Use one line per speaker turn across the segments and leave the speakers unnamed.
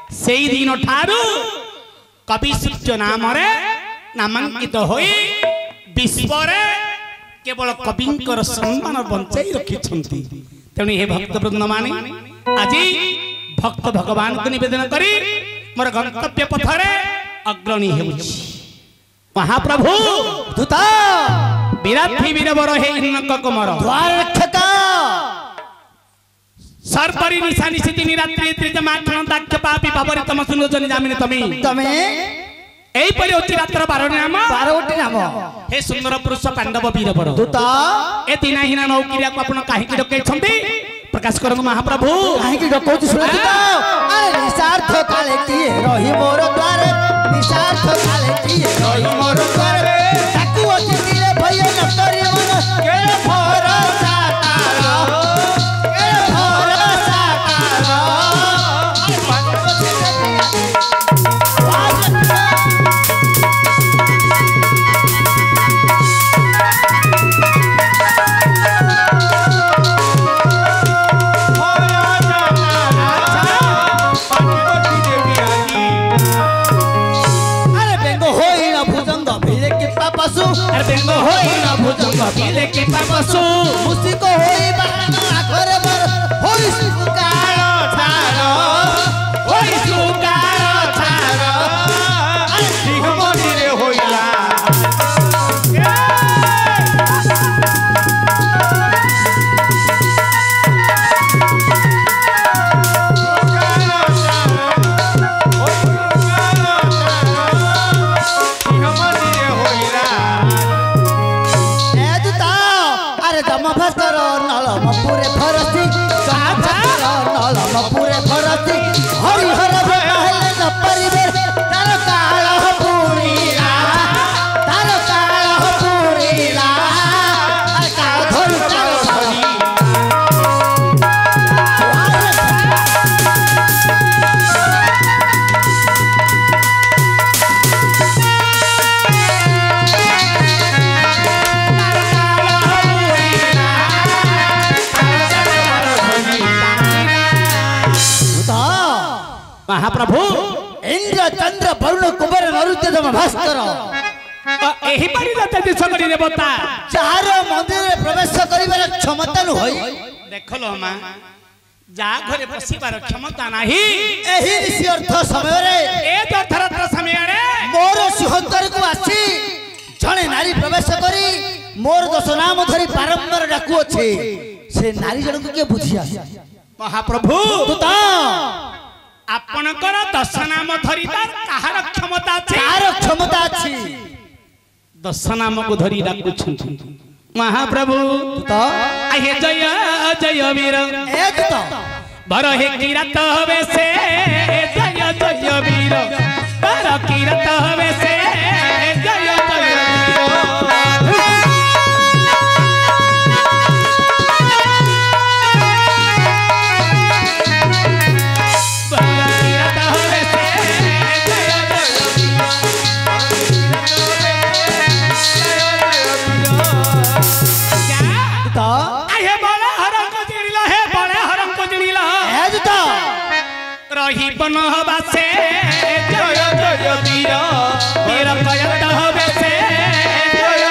सेई दिन ठारू कवि सूर्य नाम रे नामांकित होई विश्व रे केवल कविंकर सम्मान बंचाई रखिछंती। तेणु हे भक्त वृंद माने आज भक्त भगवान को निवेदन करी मोर गंतव्य पथरे अग्रणी हेउछि। महाप्रभु
दूता
विराथी वीरवर हे इनक कुमार
द्वार रक्षक
सरपरी निशानी सिद्धि निरात्रि त्रिजमाक्षण दाक्ष पापी पापरि तम सुनोजन जामिनी तमे एई परि होछि रात्र 12टी नाम हे सुंदर पुरुष पांडव वीरवर
दूता
ए तिनाहीना नौकिरिया को आपण काहे कि डकै छथि प्रकाश करन महाप्रभु
काहे कि डकौछ सुन दूता अरे निसार्थ काले की रही मोर द्वारे निसार्थ काले की रही मोर द्वारे ताकू अतिले भय न करी मन के भरोसा तारा के भरोसा तारा
बेंगो होई ना भुजंग बिले के पापसु
मुसी को होई बाना घर बर होई सुकारो छारो
होई सुकारो छारो
सिंह मंदिर होइला पूरे भरती पूरे भरती हरिहर न परिवेश तार काल पूरीला तार काल पूरीला काल धरी काल धरी
महाप्रभु
इंद्र चंद्र वरुण कुबेर नरुद्य दम भास्कर
एही परि रति सकरी देवता
चार मंदिर में प्रवेश करिबार क्षमता न होई
देखलो मा जा घरे पसिबार क्षमता नाही
एही ऋषि अर्थ समय रे
ए दथरत्र समय रे
मोर सिंहद्वार को आसी जणे नारी प्रवेश करी मोर दश नाम धरी बारंबार डाकू अछि से नारी जन को के बुझिया
महाप्रभु
दूता
आपणकर दश नाम धरिबार काहार क्षमता अछि
कार क्षमता अछि
दश नाम को धरि डाकुछंती महाप्रभु
तो
आहे जय जय वीर
ए दूता
बर हे किरत हवे से जय जय वीर बर किरत हवे से जय जय रही बन हवा से जय जय वीर वीर कयत हवे से जय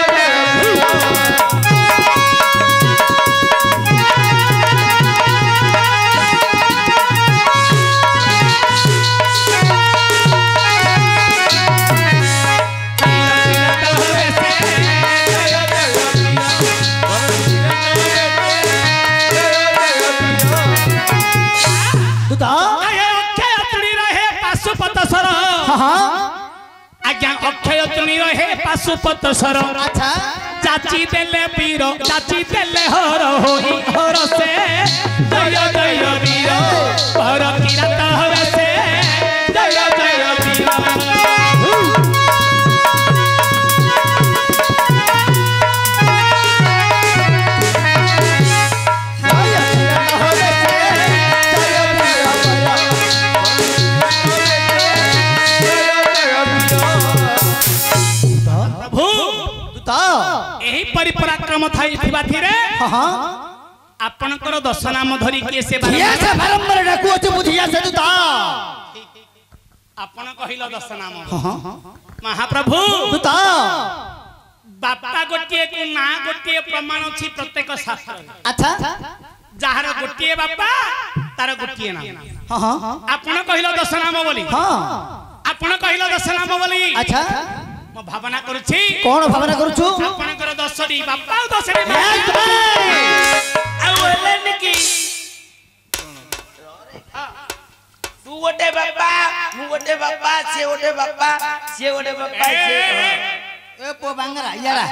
आज्ञा अक्षय तुणी रहे पाशुपत सर
अच्छा
चाची देले वीर चाची देले हर होई हर से जय जय वीर पर किरत हवे से जय जय वीर पराक्रम थाई थिरे आपनकर दश नाम धरी के से बारंबार
बारंबार डाकू अछि बुझिया से दूता
आपण कहिलो 10 नाम महाप्रभु
दूत
बापा गोटे को ना गोटे प्रमाण अछि प्रत्येक शास्त्र
अच्छा
जहार गोटे बापा तार गोटे नाम
हां हां
आपण कहिलो 10 नाम बोली
हां
आपण कहिलो 10 नाम बोली
अच्छा
म भावना करूछि
कोन भावना करूछु
आपनकर 10 डी बापा 10 डी
ଆଉ ହେଲାନି କି ତୁ ଗୋଟେ ବାପା ମୁଁ ଗୋଟେ ବାପା ସେ ଗୋଟେ ବାପା ସେ ଗୋଟେ ବାପା
ए पो बांगरा यारा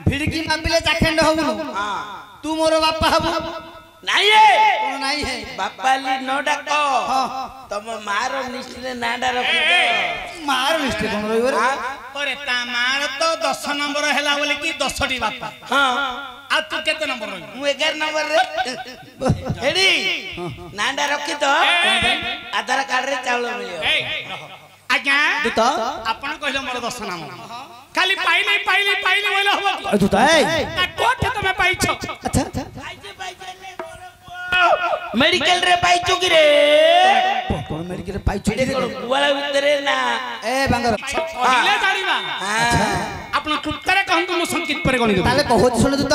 भिड़की मापिले चाखंड होबनु तू मोर बापा हबु
ନାଇଁ
कोन नाही है
ବାପାଲି ନ ଡାକ ତମ ମାର ନିଶ୍ଚିତ ନାଁଟା ରଖିଦ
मार लिस्ट कोन रहिबर
अरे ता मार तो 10 नंबर हैला बोले कि 10 डी बापा
ହଁ
आ तू केते नंबर रही
ମୁଁ 11 ନମ୍ବର ରେ ହେଡି ନାଁଟା ରଖିଦ ଆଧାର କାର୍ଡ ରେ ଚାଉଳ ମିଳିବ
आज्ञा
दूत
आपण कहिलो मोर 10 नाम खाली पाइले बोले हो
दूत ए
कोठे तमे पाइछो
अच्छा
मेडिकल रे पाइछु कि रे
कोन मेडिकल पाइछु
ଏଇଟା କଣ କୁଆଳା ଭିତରେ ନା
ए बांगर
पहिले जानिबा आपण कुत्तरे कहंतु मु संकेत पर गणी
ताले कहत सुन दूत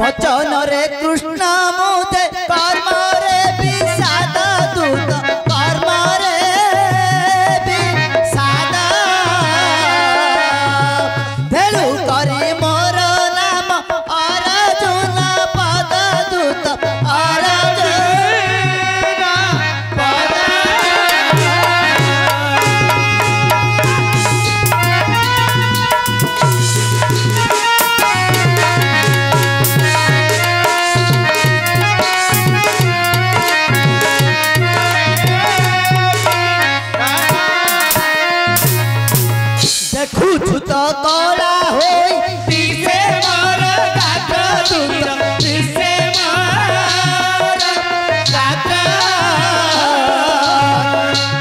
वचन रे कृष्ण मुते कर्म रे विषाद दूत कर्म रे विषाद भेलु करी मोर नाम अर्जुन पद दूत अर्जुन पद देखुछु तो कला होई पीछे मोर गाथ दूत पीछे मोर गाथ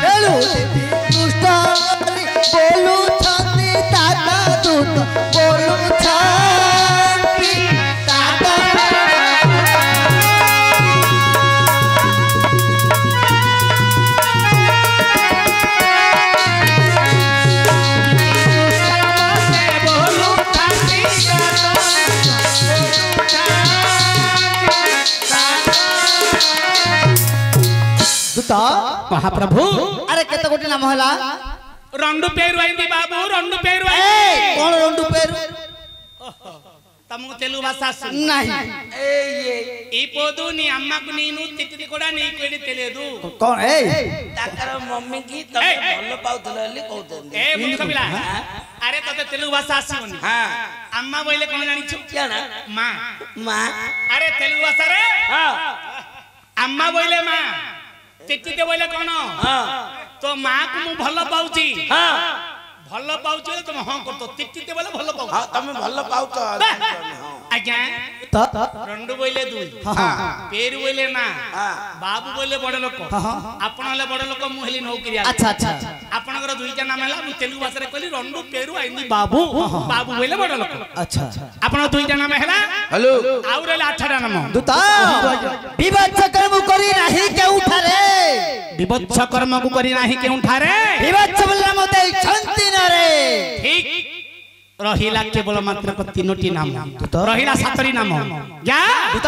हेलो दुष्ट बोलू छंदी ताता दूत बोलू छंदी ताता दूत
महाप्रभु
अरे केते गोटे नाम हला
रंडू पेरु आइंदी बाबू रंडू पेरु
ए
आइंदी
कोन रंडू पेर
तमु तेलुगु भाषा सुन
नहीं
ఈ పోదు నీ అమ్మకు నేను తిట్టి కూడా నీకు ఎడి తెలియదు
कौन ए
ତାଙ୍କର ମମି କି ତମେ ଭଲ ପାଉଥିଲ ବୋଲି କହୁଛନ୍ତି
ଏ ମୂର୍ଖ ପିଲା ଆରେ ତତେ ତେଲୁଗୁ ଭାଷା ଆସିବନି
ହଁ
ଆମ୍ମା ବୋଇଲେ କଣ ଜାଣିଛୁ
କଣ
ମା
ମା
ଆରେ ତେଲୁଗୁ ଭାଷାରେ
ହଁ
ଆମ୍ମା ବୋଇଲେ ମା ତିଟି ବୋଇଲେ କଣ
ହଁ
ତ ମା କୁ ମୁଁ ଭଲ ପାଉଛି
ହଁ
ଭଲ ପାଉଛି ବୋଲି ତମେ ହଁ କରତ ତିଟି ବୋଇଲେ ଭଲ ପାଉଛ
ହଁ ତମେ ଭଲ ପାଉଛ
ଆଜ୍ଞା
तो
रंडू बोले दुई पेरू बोले ना बाबू बोले बड़ लोक आपण हले बड़ लोक मु हेली नौकरिया
अच्छा अच्छा
आपनकर दुईटा नाम हला मु तेलुगु भाषा रे कहली रंडू पेरू आइंदी बाबू बाबू बोले बड़ लोक
अच्छा
आपण दुईटा नाम हला
हेलो
आउ रे आठटा नाम
दूत विवत्स कर्म करी नाही केउ ठारे
विवत्स कर्म को करी नाही केउ ठारे
विवत्स बोलला मते छंती न रे
ठीक रहिला केवल मात्र को तीनोटी नाम रहिला सातरी नाम क्या
दूत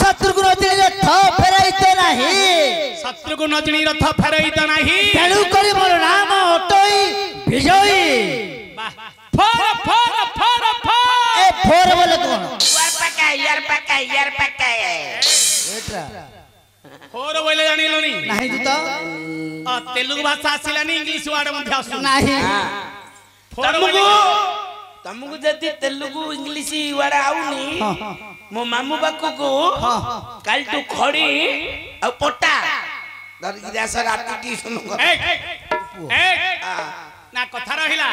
शत्रुघ्न नजरी रथ फेराइते नाही
शत्रुघ्न नजनी रथ फेरई तो नाही
तेणु करी मोर नाम अटोई विजयी
फोर फोर फोर फोर
ए फोर बोले कौन
यार पक्का
एट्रा
फोर बोले जानिलोनी
नाही दूत
तेलुगु भाषा आसिलानी इंग्लिश वर्ड मध्ये आसु
नाही
फोर
ତମକୁ ଯଦି ତେଲୁଗୁ ଇଂଲିଶ ୱାର୍ଡ ଆଉନି ମୋ ମାମୁ ପାଖକୁ କାଲିଠୁ ଖଡି ଆଉ ପଟା ଧରିକି ଆସ ରାତି ଟ୍ୟୁସନ କର
ନା କଥା ରହିଲା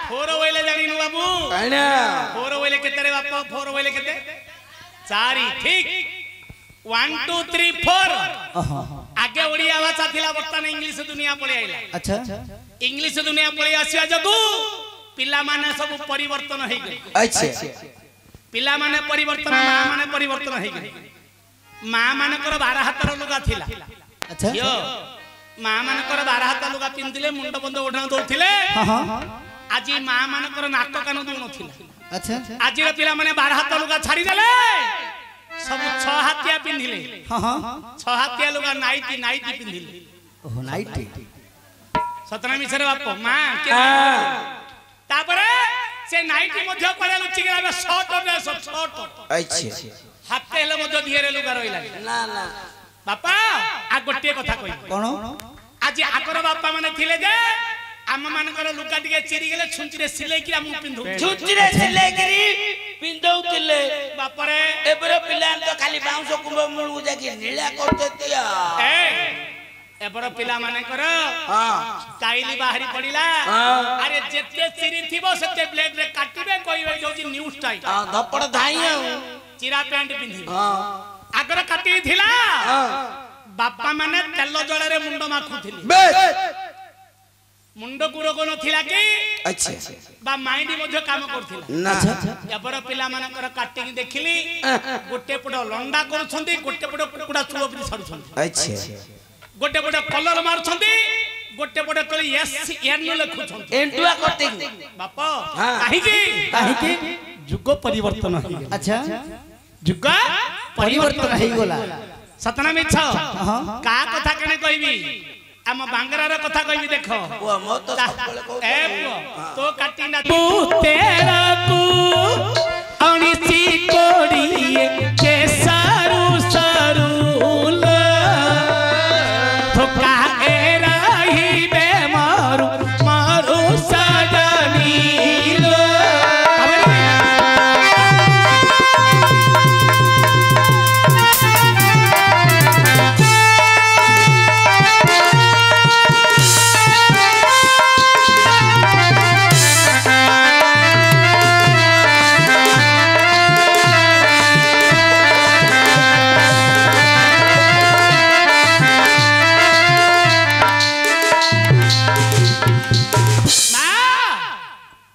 ଫୋର ବୋଇଲେ ଜାଣିନୁ ବାବୁ ଫୋର ବୋଇଲେ କେତେ ରେ ବାପ ଫୋର ବୋଇଲେ କେତେ 4 ଠିକ 1 2 3 4 आगे ओडिया भाषा थिला वर्तमान इंग्लिश दुनिया पळे आइला
अच्छा
इंग्लिश दुनिया पळे आसिया जगु पिला माने सब परिवर्तन हेइ गले
अच्छा
पिला माने परिवर्तन मां माने परिवर्तन हेइ गले मां माने कर 12 हातर लुगा थिला
अच्छा
यो ମା ମାନଙ୍କର 12 ହାତ ଲୁଗା ପିନ୍ଧିଲେ ମୁଣ୍ଡ ବନ୍ଦ ଓଢଣା ଦଉଥିଲେ ଆଜି ମା ମାନଙ୍କର ନାକ କାନ ଦଉନଥିଲା
ଆଚ୍ଛା
ଆଜିର ପିଲାମାନେ 12 ହାତ ଲୁଗା ଛାଡ଼ିଦେଲେ ସବୁ 6 ହାତିଆ ପିନ୍ଧିଲେ 6 ହାତିଆ ଲୁଗା ନାଇଟି ପିନ୍ଧିଲେ
ଓହୋ ନାଇଟି
ସତନା ମିଛରେ ବାପ ମା ତାପରେ ସେ ନାଇଟି ମଧ୍ୟ କୁଆଡେ ଲୁଚି ଗଲା ଶର୍ଟ
ଆଚ୍ଛା
ହାତେ ହେଲେ ମଧ୍ୟ ଧିରେ ଲୁଗା ରହିଲା
ନା ନା
ବାପା आ गोटे कथा कहि
कोन
आज आकर बापा माने थिले जे आम मानकर लुका टिके चिरी गेले छुंची रे सिलाई कि हम पिंधु
छुंची रे सिलाई करी पिंधौतिले
बाप रे
एबरे पिला तो खाली बाउंस कुंभ मुळु जाकी नीला करतेतिया
एबर पिला माने कर काइली बाहरी पडिला अरे जेते चिरी थिबो सेते ब्लेड रे काटिबे कोइबे जोजी न्यू स्टाइल
धपड़ धाई
चिरा पैंट पिंधि आगर काटी थिला बापा माने तेल जळे रे मुंडो माखुथिले मुंडो गुरो कोन थिला कि
अच्छा
बा माइंड मध्य काम करथिला
ना
एबर पिला मानकर काटी की देखिली गोटे पड लंडा करछंती गोटे पड कुकुडा चुलो परि छाडछंती
अच्छा
गोटे पड कलर मारछंती गोटे पड कली एस एन लिखुछंती
एंटुआ करते
बाप काहे जुग परिवर्तन हो
अच्छा
जुग
परिवर्तन हो गला
सतना मिछ का कथा कने कहबी हम बांगरार कथा कहबी देखो
ओ मो तो सबले को
ए तो काटिना तू तेरा को अनिसी कोड़िए के सारू सारू ल थोका ए रही बे मारू मारू सजनी लो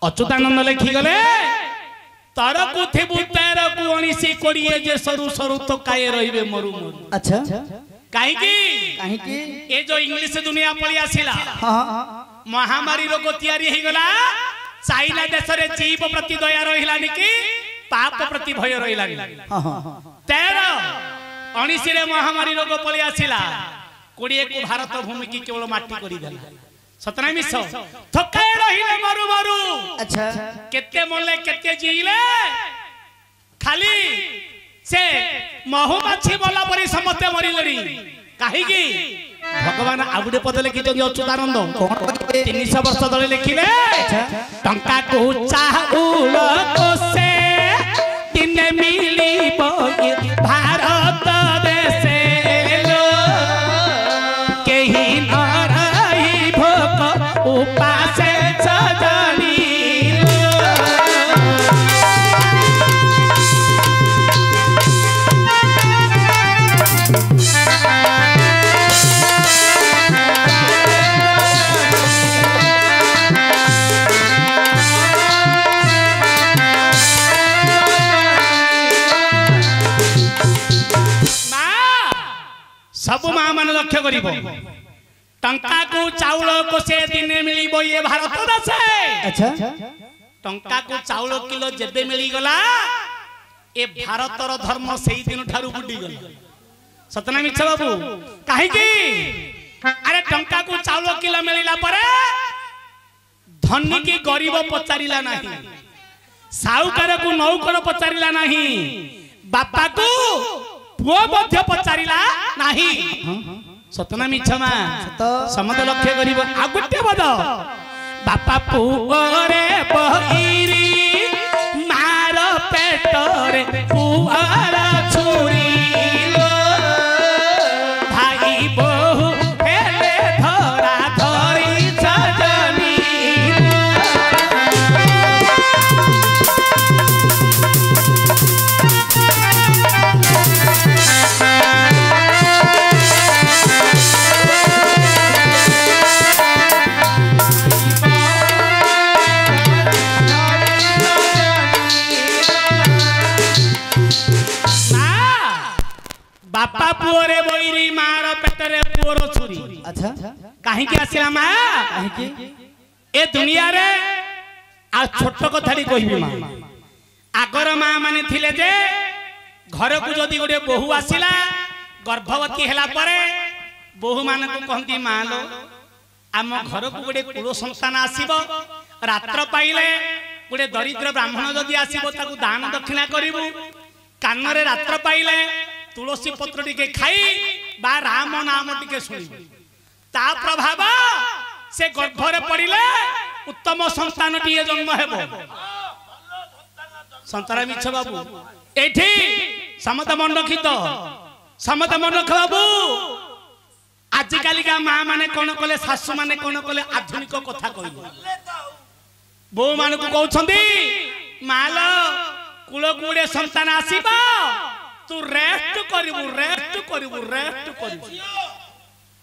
अच्युतानंद लिखी गले तरकु थिबु तेरकु अनिसी कोड़िए जे सरू सरू तो काये रहिबे मरु मरु
अच्छा
काहे की
ए
जो इंग्लिश दुनिया पळी आसिला
हां
महामारी रोग तयारी हे गला चाइना देश रे जीव प्रति दया रहिलानी कि पाप प्रति भय रहिलानी
हां
19 रे महामारी रोग पळी आसिला कोड़िए को भारत भूमि की केवल माटी करी देला सतना मिस थकाय रहिले मरु मरु
अच्छा
केते मोले केते जीले खाली से महुमाछी बोला परी समस्त मरिलरी काहे की भगवान आगुडे पद लिखि जंदी अच्युतानंद 300 वर्ष तले लिखिले टंका को चाउल कोसे दिन मिलिबो भारत देशे लो केही उपासे सजनी सब मां मन लक्ष्य करिबो टंका को चाउल को से दिन मिलिबो ये भारत देशे
अच्छा
टंका को चाउल किलो जेबे मिली गला ए भारतर धर्म सेही दिन ठारू बुडी गला सतना मिछ बाबू काहे की अरे टंका को चाउल किलो मिलिला परे धनी की गरीब पचारिला नाही साहुकार को नौकर पचारिला नाही बापा को पुओ मध्य पचारिला नाही सतना मिछमा समत लक्ष्य करिब आ गुटे बद बापा पुओरे बहिरी मार पेटरे पुआरा छुरी लो भाई बहु हेले धरा धरी सजनी बापा पुओरे बहिरी मार पेटरे पुअर छुरी
अच्छा
कहीं आसला मा
कहीं
ए दुनिया रे आ छोट कथाटी कहबी मा आगर माँ माने थिले जे घर को जदि गोटे बोहू आसिला गर्भवती हैला परे बोहू मान को कहती माँ लो आम घर को गोटे कुल संतान आसीबो रात्र पाइले गोटे दरिद्र ब्राह्मण जदि आसीबो ताकू दान दक्षिणा करिवु कान रे रात्र पाइले तुलसी पत्र टिके खाई बा राम नाम टिके सुनिबु ता प्रभाव से गर्भरे पड़िले उत्तम संतान टिए जन्म हेबो संतरा मिछ बाबू एठी समत मन रखित समत मन रख बाबू आजिकाली का माँ माने कौन कले सासु माने कौन कले आधुनिक कथा कहले बो मान को कहउछंदी माल कुल कुड़े संतान आसीबा तू रेस्ट करिवु रेस्ट करिवु रेस्ट करिवु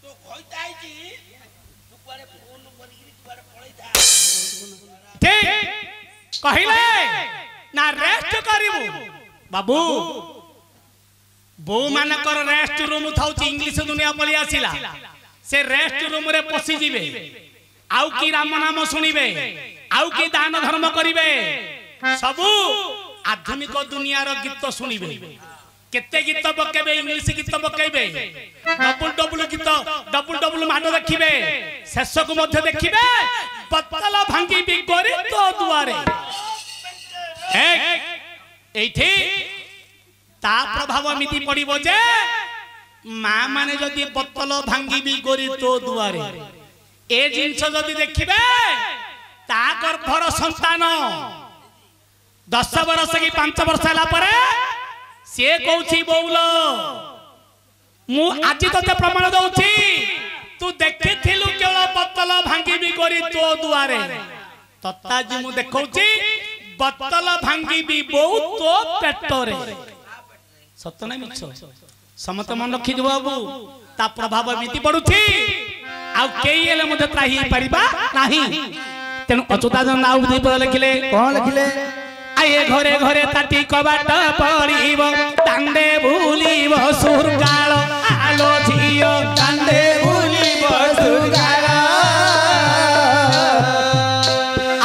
तो कहताई जी तू पारे फोन करिगिरी पारे पळैता
ठीक कहिले ना रेस्ट करिवु बाबू बो मानकर रेस्ट रूम थाउची इंग्लिश दुनिया पळी आसिला से रेस्ट रूम रे पसी जिवे आउ की राम नाम सुनिबे आउ की दान धर्म करिवे सबु आधुनिक दुनिया रो गीत सुनिबे केते गीत पकेबे इंग्लिश गीत पकेबे डबल डबल गीत डबल डबल माडो देखिबे शेष को मध्य देखिबे पत्तला भांगी भी करी तो दुआरे एठी ता प्रभाव मिति पड़िबो जे माँ माने जदि पत्तल भांगी भी करी तो दुआरे ए जिंस जदि देखिबे ता गर्भर संतान 10 वर्ष की 5 वर्ष हला परे से कहउछि बोउल मु आज तते प्रमाण दउछि तू देखिथिलु केवल पत्तल भांगी भी करी तो दुआरे तत्ताजी मु देखउछि पत्तल भांगी भी बहुत तो पेटरे सत्य ना मिछ समत मन रखि दो बाबू ता प्रभाव मिति पडुछि आ केई एले मते त्राही परिबा नाही तेनु अच्युतानंद नाउ दीप लिखिले
कौन लिखिले
आए घरे घरे ताटी कबाट पड़िब दांडे भूलिब सुरगाल आलो झियो
कांदे भूलिब सुरगाल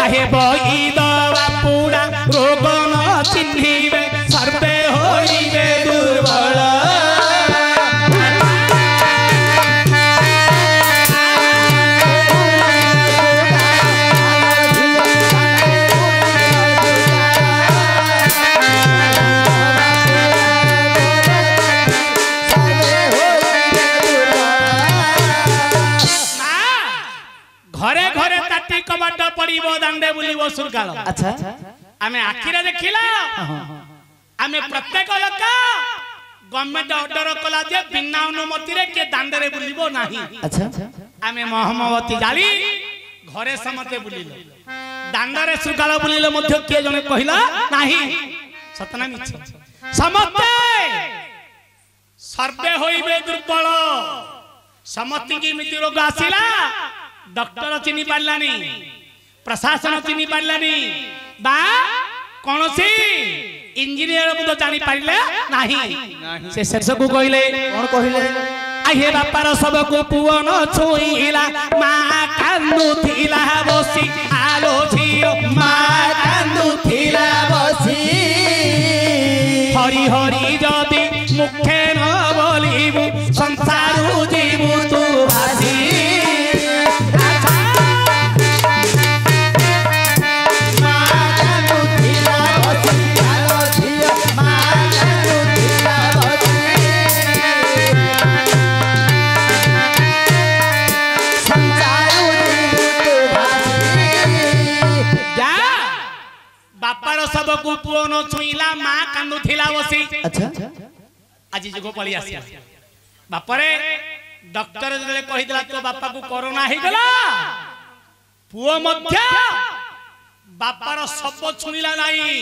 आहे बईद बापुड़ा रोग न चिन्हिबे सर्वे होइबे दुर्बल कबाट पड़िबो दांडे बुलिबो सुरगाल
अच्छा
आमे आखिरे देखिला आमे प्रत्येक लोक गवर्नमेंट ऑर्डर कला जे बिना अनुमति रे के दांडे रे बुलिबो नाही
अच्छा
आमे मोहम्मवती जाली घरे समते बुलिलो दांडे रे सुरगाल बुलिलो मध्य के जने कहिला नाही सतना मिछ समते सर्वे होइबे दुर्बल समति की मिति रोग आसिला डॉक्टर चिनी पारलानी प्रशासन चिनी पारलानी बा कोनसी इंजीनियर तो जानी पारिले नाही से शेष को कहले
कौन कहले
आहे बापार सब को पुओ न छुईला मां कांदु थिला बसी आलो झियो
मां कांदु थिला बसी
हरि हरि जदि मुखे न बोलिबु संसारु जीवु तू भासी सब को पुओ न छुईला मां कांदु थिला बसी
अच्छा
आज जुग पळी आसी बापरे डॉक्टर जले कहि दिला तो बापा को कोरोना हे गला पुओ मध्य बापार सब छुईला नाही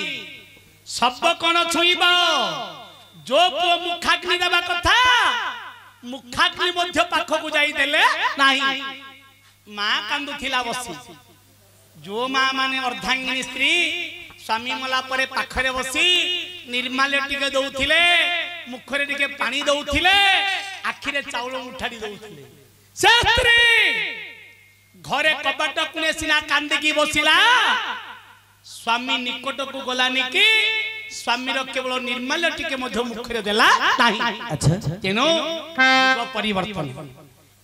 सब कोन छुईबा जो पुओ मुखाग्नि देबा कथा मुखाग्नि मध्य पाख को जाई देले नाही मां कांदु थिला बसी जो मां माने अर्धांगिनी स्त्री स्वामी मला परे पाखरे बसी निर्माल्य टिके दउथिले मुखरे टिके पानी दउथिले ଆଖିରେ ଚାଉଳ ମୁଠାଡ଼ି ଦଉଥିଲେ। ସେ ସ୍ତ୍ରୀ ଘରେ କବାଟ କୁଣେ ସିନା କାନ୍ଦିକି ବସିଲା, ସ୍ୱାମୀ ନିକଟକୁ ଗଲାନି କି ସ୍ୱାମୀର କେବଳ ନିର୍ମାଲ୍ୟ ଟିକେ ମଧ୍ୟ ମୁଖରେ ଦେଲା ନାହିଁ। ତେଣୁ ଯୁଗ ପରିବର୍ତ୍ତନ।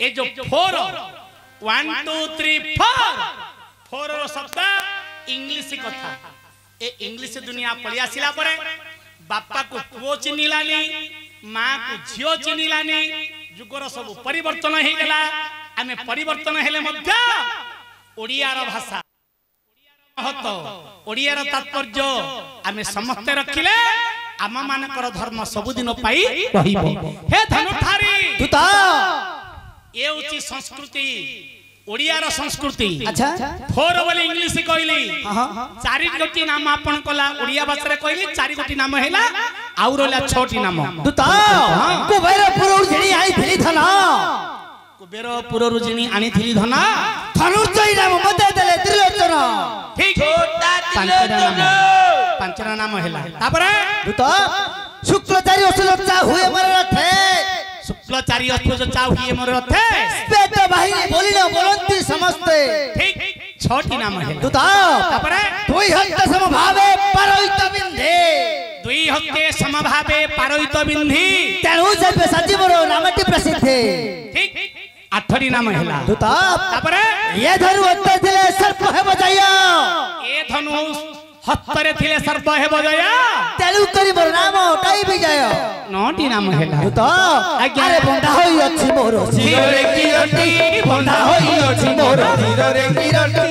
ଏ ଯୋଉ 4 1 2 3 4 ର ଶବ୍ଦ ଇଂଲିଶ କଥା। ଏ ଇଂଲିଶ ଦୁନିଆ ପଳି ଆସିଲା ପରେ ବାପା को पुओ चिन्हिलानी, माँ को झियो चिन्हिलानी, जुगर सब परिवर्तन हो गला। आमे परिवर्तन हेले मध्य ओडियार भाषा, महत्व, ओडियार तात्पर्य आमे समस्त रखिले आम मानकर धर्म सबुदिन पाई रहिबो। हे धनुठारी
दूता
ए होची संस्कृति, ओडियार संस्कृति।
अच्छा
4 बोले इंग्लिश कहली, 4 गोटी नाम आपन कला ओडिया भाषा रे कहली, 4 गोटी नाम हैला आउ रहला 6टी नाम।
दूता कुबेरपुर जिणी आई थिली धन,
कुबेरपुर जिणी आनी थिली धन,
धनुर्जय नाम मते देले त्रिलोचन।
ठीक
छोटा
पांचरा नाम हैला। तापरे
दूता शुक्लचारी असुलचा हुए मर रथे,
शुक्लचारी असुलचा हुए मर रथे,
श्वेत बाहिनी बोलिलो बोलंती समस्ते।
ठीक 6टी नाम हैला।
दूता
तापरे
दुई हस्त समभावे परहित बिंधे,
दुई हस्ते समभावे पारहित बिंधी,
तेणु जब सजीवर नामटी प्रसिद्ध।
ठीक 8टी नाम हैला।
दूता
तापरे
ये धनु उत्तर दिले सर्प है बजाया,
ए धनु हस्तरे थिले सर्प हे बजाया,
तेणु करी मोर नाम उठाई भी जाय।
9टी नाम हैला।
दूता अरे बंधा होई अछि मोर शिरोरे किरटी, बंधा होई अछि मोर शिरोरे किरटी।